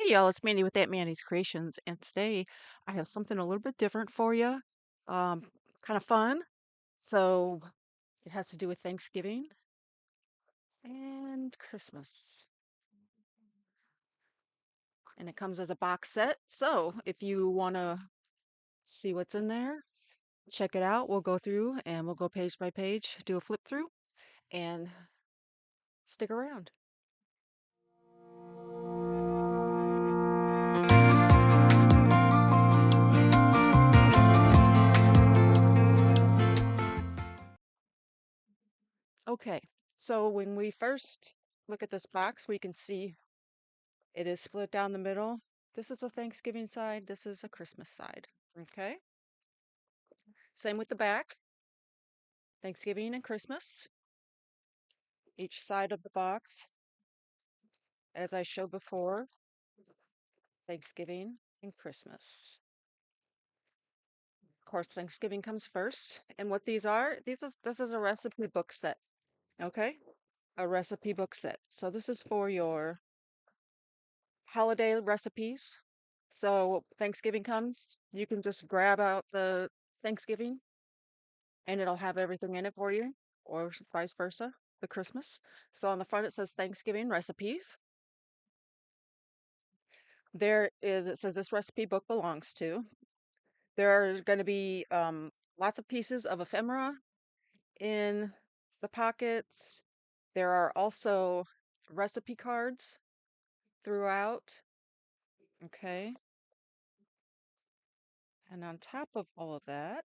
Hey y'all, it's Mandy with Aunt Mandy's Creations, and today I have something a little bit different for you. Um, kind of fun. So it has to do with Thanksgiving and Christmas. And it comes as a box set. So if you want to see what's in there, check it out. We'll go through and we'll go page by page, do a flip through, and stick around. Okay, so when we first look at this box, we can see it is split down the middle. This is a Thanksgiving side, this is a Christmas side. Okay, same with the back, Thanksgiving and Christmas. Each side of the box, as I showed before, Thanksgiving and Christmas. Of course, Thanksgiving comes first. And what these are, this is a recipe book set. Okay, a recipe book set. So this is for your holiday recipes. So Thanksgiving comes, you can just grab out the Thanksgiving and it'll have everything in it for you, or vice versa, the Christmas. So on the front it says Thanksgiving recipes. It says this recipe book belongs to. There are going to be lots of pieces of ephemera in the pockets. There are also recipe cards throughout. Okay. And on top of all of that,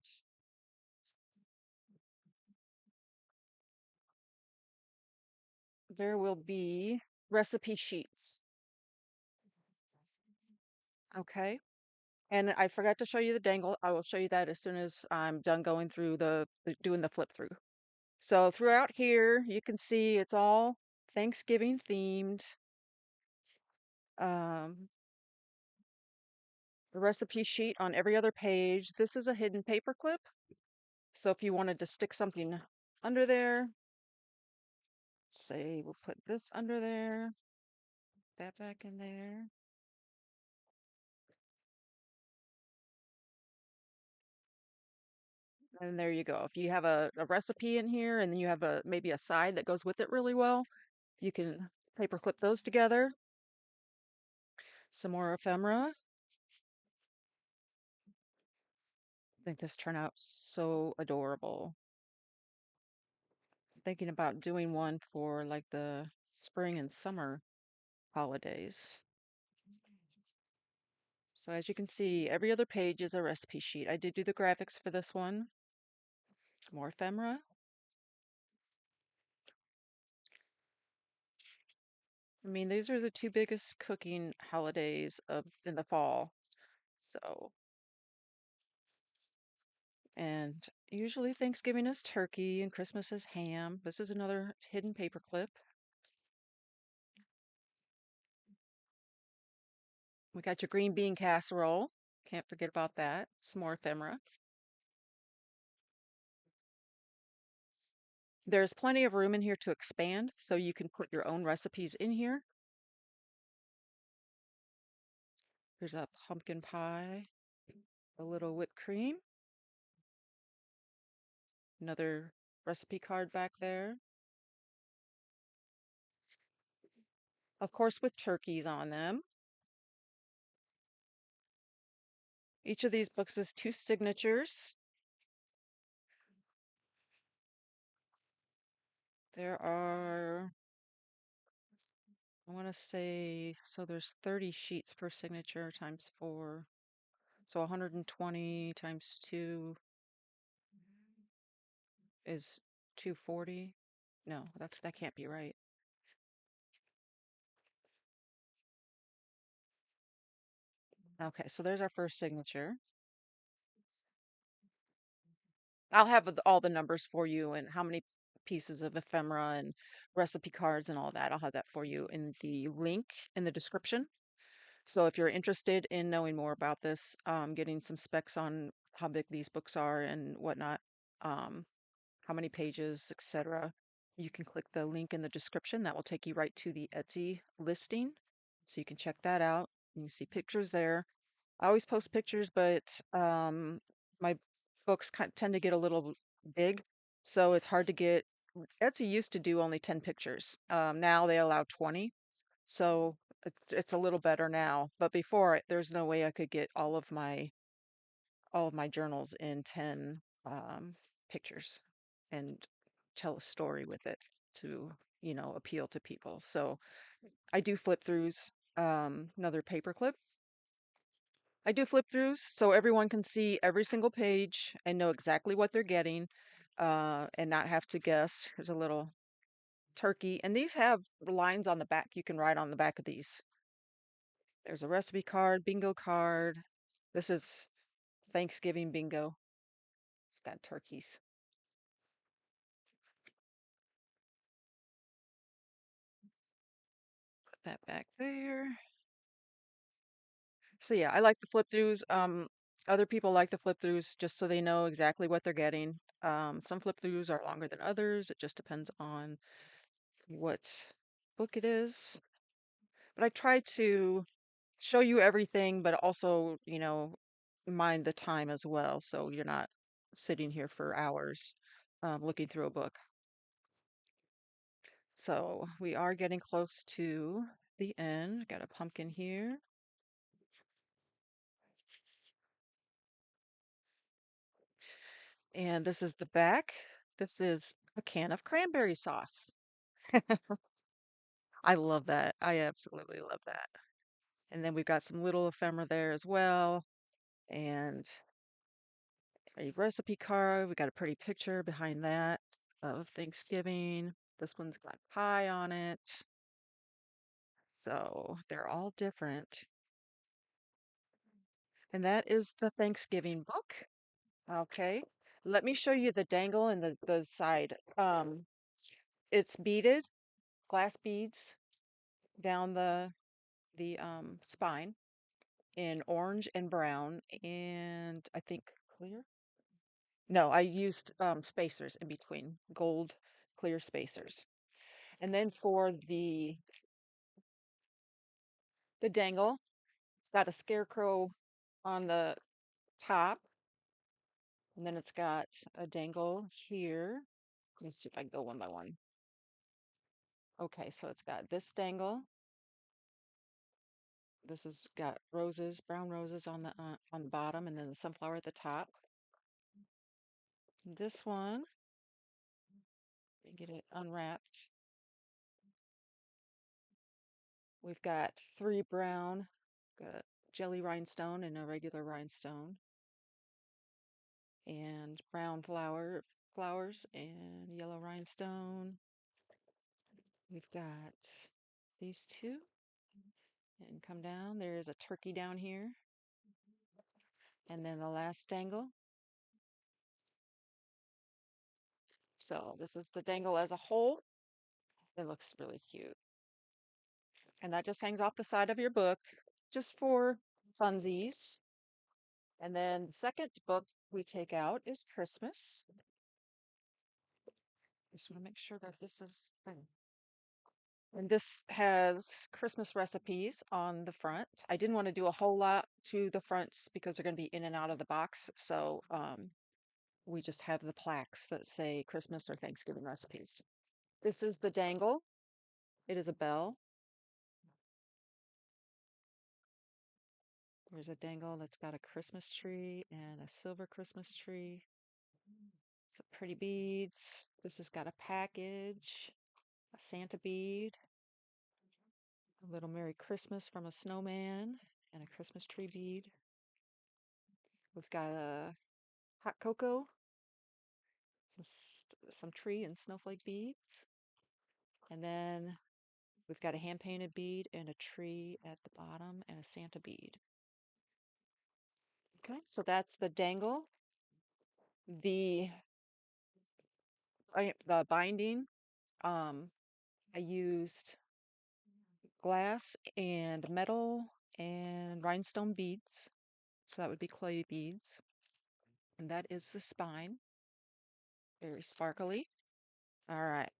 there will be recipe sheets. Okay. And I forgot to show you the dangle. I will show you that as soon as I'm done going through doing the flip through. So throughout here, you can see it's all Thanksgiving themed. Um, the recipe sheet on every other page. This is a hidden paper clip. So if you wanted to stick something under there, say we'll put this under there, that back in there. And there you go. If you have a recipe in here and then you have maybe a side that goes with it really well, you can paper clip those together. Some more ephemera. I think this turned out so adorable. Thinking about doing one for like the spring and summer holidays. So as you can see, every other page is a recipe sheet. I did do the graphics for this one. More ephemera. I mean, these are the two biggest cooking holidays of in the fall. So, and usually Thanksgiving is turkey and Christmas is ham. This is another hidden paper clip. We got your green bean casserole. Can't forget about that. Some more ephemera. There's plenty of room in here to expand, so you can put your own recipes in here. There's a pumpkin pie, a little whipped cream, another recipe card back there. Of course, with turkeys on them. Each of these books is two signatures. There are, I want to say, so there's 30 sheets per signature times 4. So 120 times 2 is 240. No, that can't be right. Okay, so there's our first signature. I'll have all the numbers for you and how many pieces of ephemera and recipe cards and all that. I'll have that for you in the link in the description. So if you're interested in knowing more about this, getting some specs on how big these books are and whatnot, um, how many pages, etc., you can click the link in the description. That will take you right to the Etsy listing. So you can check that out. You see pictures there. I always post pictures, but my books tend to get a little big, so it's hard to get. Etsy used to do only 10 pictures. Now they allow 20, so it's a little better now. But before, there's no way I could get all of my journals in 10 pictures and tell a story with it to, appeal to people. So I do flip throughs, another paper clip. I do flip throughs so everyone can see every single page and know exactly what they're getting, and not have to guess. Here's a little turkey, and these have lines on the back. You can write on the back of these. There's a recipe card, bingo card. This is Thanksgiving bingo. It's got turkeys. Put that back there. So yeah, I like the flip throughs. Other people like the flip throughs just so they know exactly what they're getting. Some flip throughs are longer than others. It just depends on what book it is. But I try to show you everything, but also, mind the time as well. So you're not sitting here for hours looking through a book. So we are getting close to the end. Got a pumpkin here. And this is the back. This is a can of cranberry sauce. I love that. I absolutely love that. And then we've got some little ephemera there as well. And a recipe card. We got a pretty picture behind that of Thanksgiving. This one's got pie on it. So they're all different. And that is the Thanksgiving book. Okay. Let me show you the dangle and the side. It's beaded, glass beads down the spine in orange and brown and I think clear. No, I used spacers in between, gold clear spacers. And then for the dangle, it's got a scarecrow on the top, and then it's got a dangle here. Let me see if I can go one by one. Okay, so it's got this dangle. This has got roses, brown roses on the bottom, and then the sunflower at the top. This one, let me get it unwrapped. We've got three brown, got a jelly rhinestone and a regular rhinestone, and brown flowers and yellow rhinestone. We've got these two, and come down. There is a turkey down here, and then the last dangle. So this is the dangle as a whole. It looks really cute, and that just hangs off the side of your book, just for funsies. And then the second book we take out is Christmas. Just want to make sure that this is. And this has Christmas recipes on the front. I didn't want to do a whole lot to the fronts because they're going to be in and out of the box. So we just have the plaques that say Christmas or Thanksgiving recipes. This is the dangle. It is a bell. There's a dangle that's got a Christmas tree and a silver Christmas tree. Some pretty beads. This has got a package, a Santa bead, a little Merry Christmas from a snowman, and a Christmas tree bead. We've got a hot cocoa, some tree and snowflake beads, and then we've got a hand painted bead and a tree at the bottom and a Santa bead. Okay, so that's the dangle. The the binding, um, I used glass and metal and rhinestone beads, so that would be clay beads, and that is the spine. Very sparkly. All right.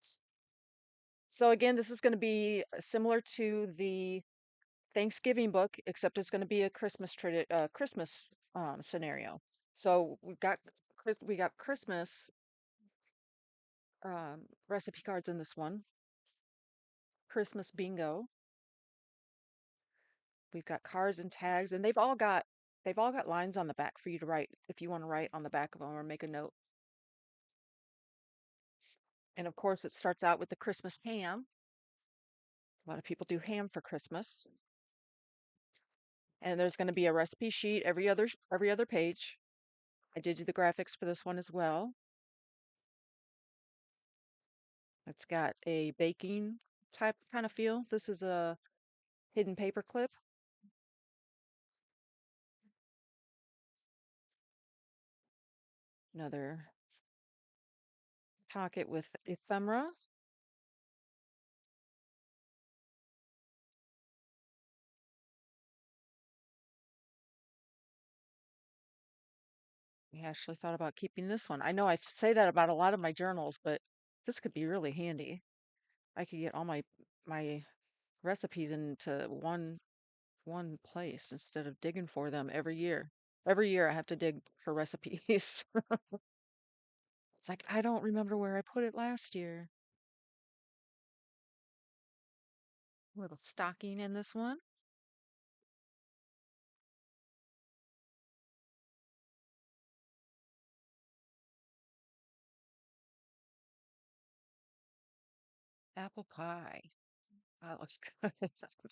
So again, this is going to be similar to the Thanksgiving book, except it's going to be a Christmas scenario. So we got Christmas recipe cards in this one. Christmas bingo. We've got cards and tags, and they've all got lines on the back for you to write if you want to write on the back of them or make a note. And of course, it starts out with the Christmas ham. A lot of people do ham for Christmas. And there's going to be a recipe sheet every other page. I did do the graphics for this one as well. It's got a baking type kind of feel. This is a hidden paper clip. Another pocket with ephemera. We actually thought about keeping this one. I know I say that about a lot of my journals, but this could be really handy. I could get all my recipes into one place instead of digging for them every year. Every year I have to dig for recipes. It's like I don't remember where I put it last year. Little stocking in this one. Apple pie. That looks good.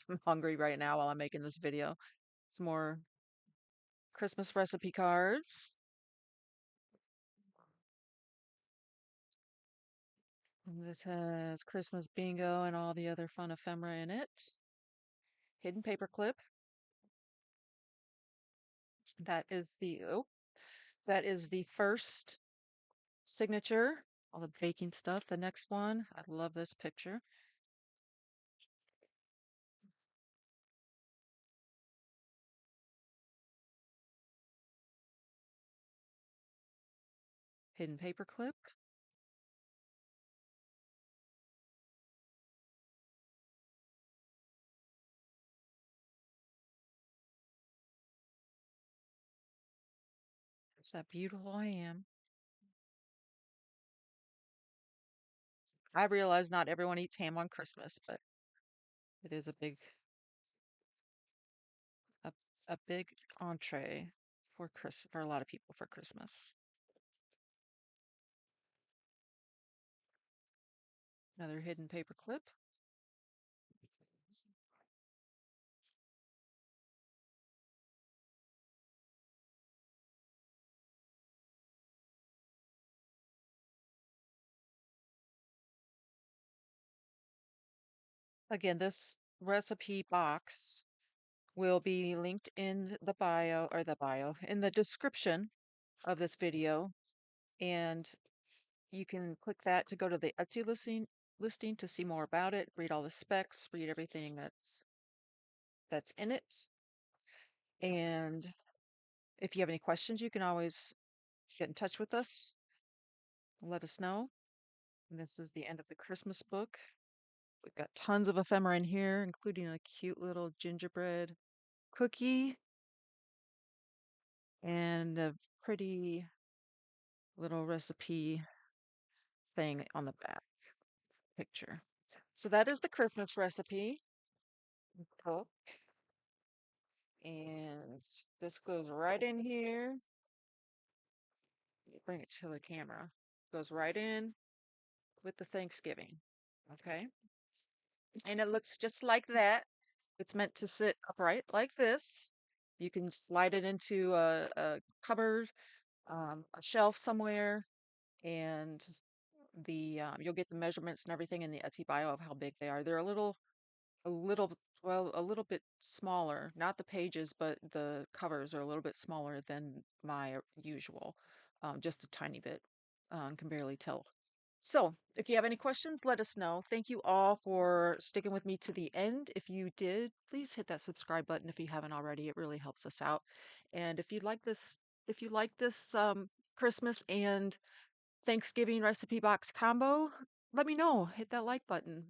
I'm hungry right now while I'm making this video. Some more Christmas recipe cards. And this has Christmas bingo and all the other fun ephemera in it. Hidden paper clip. That is that is the first signature. All the baking stuff. The next one. I love this picture. Hidden paper clip. There's that beautiful ham. I realize not everyone eats ham on Christmas, but it is a, a big entree for a lot of people for Christmas. Another hidden paper clip. Again, this recipe box will be linked in the in the description of this video. And you can click that to go to the Etsy listing to see more about it, read all the specs, read everything that's in it. And if you have any questions, you can always get in touch with us and let us know. And this is the end of the Christmas book. We've got tons of ephemera in here, including a cute little gingerbread cookie and a pretty little recipe thing on the back picture. So that is the Christmas recipe book. And this goes right in here. Bring it to the camera. Goes right in with the Thanksgiving. Okay. And it looks just like that. It's meant to sit upright like this. You can slide it into a cupboard, a shelf somewhere, and the you'll get the measurements and everything in the Etsy bio of how big they are. They're a little, a little bit smaller. Not the pages, but the covers are a little bit smaller than my usual, just a tiny bit. Can barely tell. So, if you have any questions, let us know. Thank you all for sticking with me to the end. If you did, please hit that subscribe button if you haven't already. It really helps us out. And if you like this Christmas and Thanksgiving recipe box combo, let me know. Hit that like button.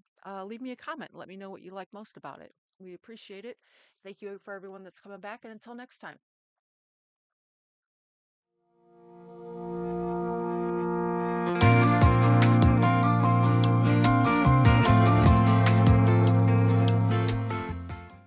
Leave me a comment. Let me know what you like most about it. We appreciate it. Thank you for everyone that's coming back, and until next time.